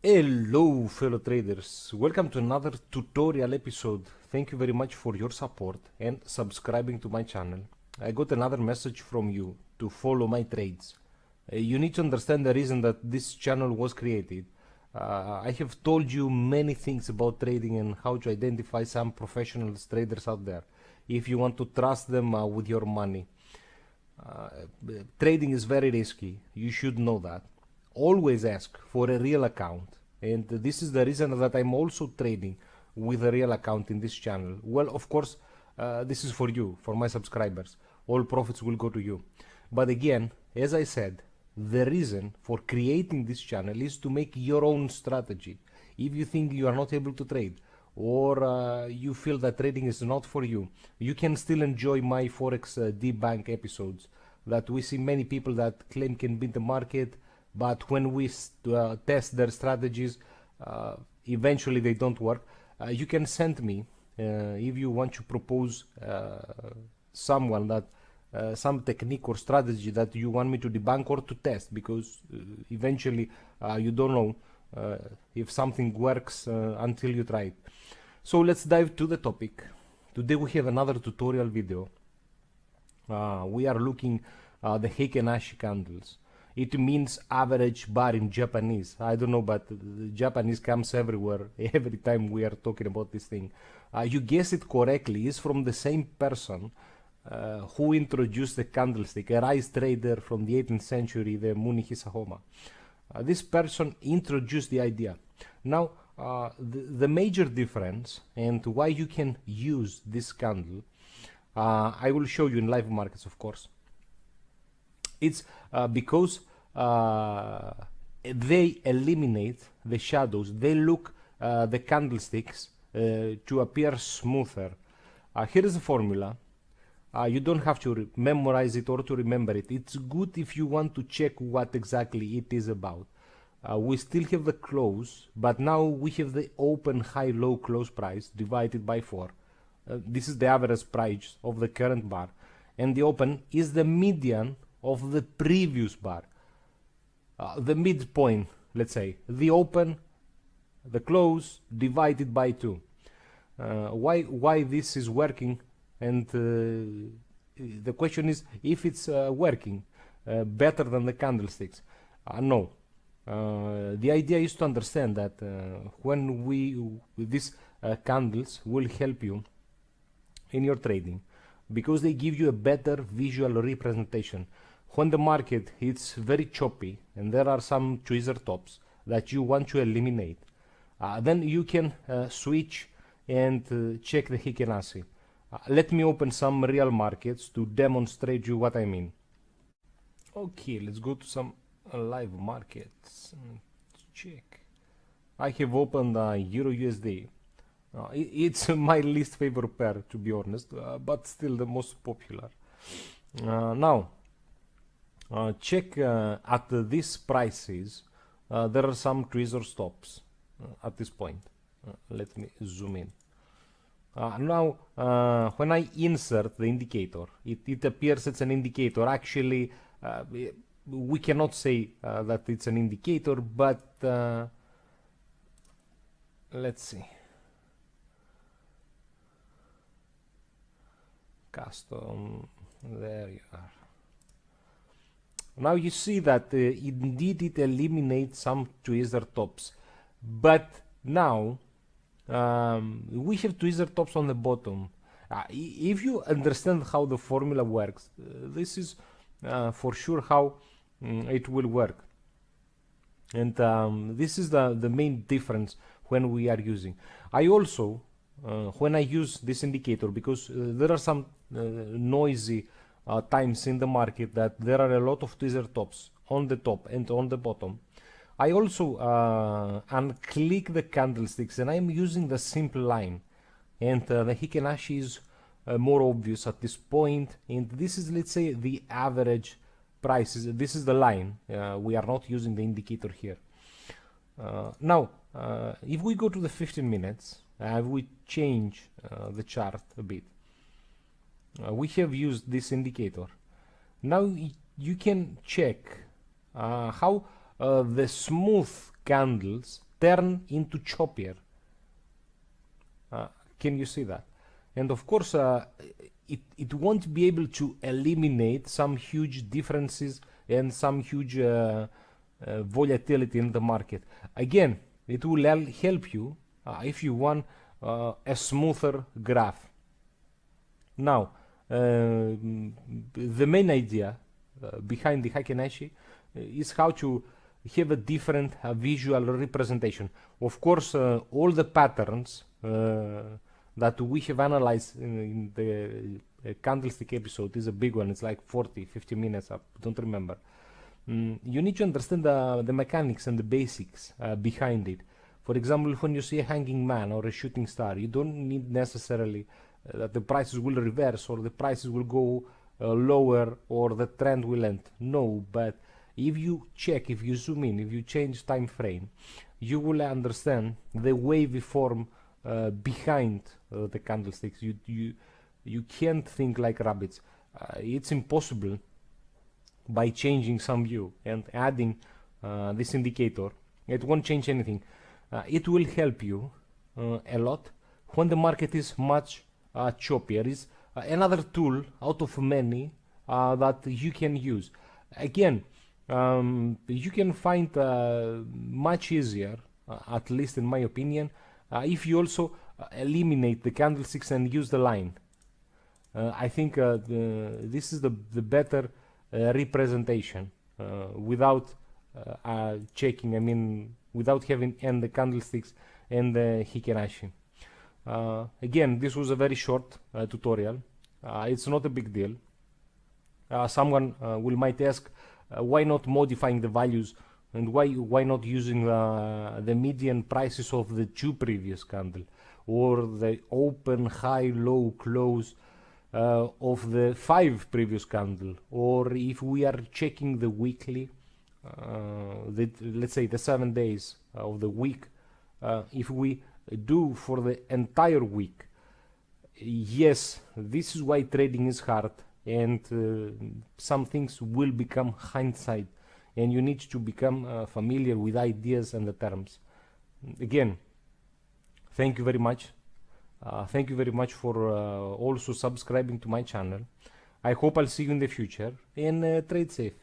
Hello fellow traders, welcome to another tutorial episode. Thank you very much for your support and subscribing to my channel. I got another message from you to follow my trades. You need to understand the reason that this channel was created. I have told you many things about trading and how to identify some professional traders out there if you want to trust them with your money. Trading is very risky, you should know that. Always ask for a real account, and this is the reason that I'm also trading with a real account in this channel. Well, of course, this is for you, for my subscribers. All profits will go to you. But again, as I said, the reason for creating this channel is to make your own strategy. If you think you are not able to trade, or you feel that trading is not for you, you can still enjoy my Forex debunk episodes that we see many people that claim can beat the market, but when we test their strategies, eventually they don't work. You can send me if you want to propose someone that some technique or strategy that you want me to debunk or to test, because eventually you don't know if something works until you try it. So let's dive to the topic. Today we have another tutorial video. We are looking at the Heikin-Ashi candles. It means average bar in Japanese. I don't know, but Japanese comes everywhere every time we are talking about this thing. You guessed it correctly. It's from the same person who introduced the candlestick, a rice trader from the 18th century, the Muni Hisahoma. This person introduced the idea. Now, the major difference and why you can use this candle, I will show you in live markets, of course. It's because they eliminate the shadows. They look the candlesticks to appear smoother. Here is the formula. You don't have to memorize it or to remember it. It's good if you want to check what exactly it is about. We still have the close, but now we have the open high low close price divided by 4. This is the average price of the current bar, and the open is the median of the previous bar, the midpoint, let's say, the open, the close divided by 2. Why this is working, and the question is if it's working better than the candlesticks. No. The idea is to understand that when these candles will help you in your trading, because they give you a better visual representation. When the market is very choppy and there are some tweezer tops that you want to eliminate, then you can switch and check the Heikin-Ashi. Let me open some real markets to demonstrate you what I mean. Okay, let's go to some live markets. Check. I have opened Euro USD. It's my least favorite pair, to be honest, but still the most popular. Now, check at these prices. There are some tweezer stops at this point. Let me zoom in. Now, when I insert the indicator, it appears it's an indicator. Actually, we cannot say that it's an indicator, but let's see. Custom, there you are. Now you see that indeed it eliminates some tweezer tops, but now we have tweezer tops on the bottom. If you understand how the formula works, this is for sure how it will work, and this is the main difference when we are using. I also when I use this indicator, because there are some noisy times in the market that there are a lot of tweezer tops on the top and on the bottom, I also unclick the candlesticks and I'm using the simple line, and the Heikin-Ashi is more obvious at this point, and this is, let's say, the average prices. This is the line. We are not using the indicator here. Now, if we go to the 15 minutes, we change the chart a bit. We have used this indicator. Now you can check how the smooth candles turn into choppier. Can you see that? And of course, it won't be able to eliminate some huge differences and some huge volatility in the market. Again, it will help you if you want a smoother graph. Now, the main idea behind the Heikin-Ashi is how to have a different visual representation. Of course, all the patterns that we have analyzed in the candlestick episode is a big one. It's like 40-50 minutes, I don't remember. You need to understand the mechanics and the basics behind it. For example, when you see a hanging man or a shooting star, you don't need necessarily that the prices will reverse or the prices will go lower or the trend will end. No, but if you check, if you zoom in, if you change time frame, you will understand the wavy form behind the candlesticks. You can't think like rabbits. It's impossible by changing some view and adding this indicator. It won't change anything. It will help you a lot when the market is much choppier. Is another tool out of many that you can use. Again, you can find much easier, at least in my opinion, if you also eliminate the candlesticks and use the line. I think this is the better representation without checking, I mean, without having and the candlesticks and the Heikin-Ashi. Again, this was a very short tutorial. It's not a big deal. Someone might ask, why not modifying the values and why not using the median prices of the two previous candle or the open, high, low, close of the 5 previous candle, or if we are checking the weekly, let's say the 7 days of the week, if we do for the entire week. Yes, this is why trading is hard, and some things will become hindsight, and you need to become familiar with ideas and the terms. Again, thank you very much. Thank you very much for also subscribing to my channel. I hope I'll see you in the future, and trade safe.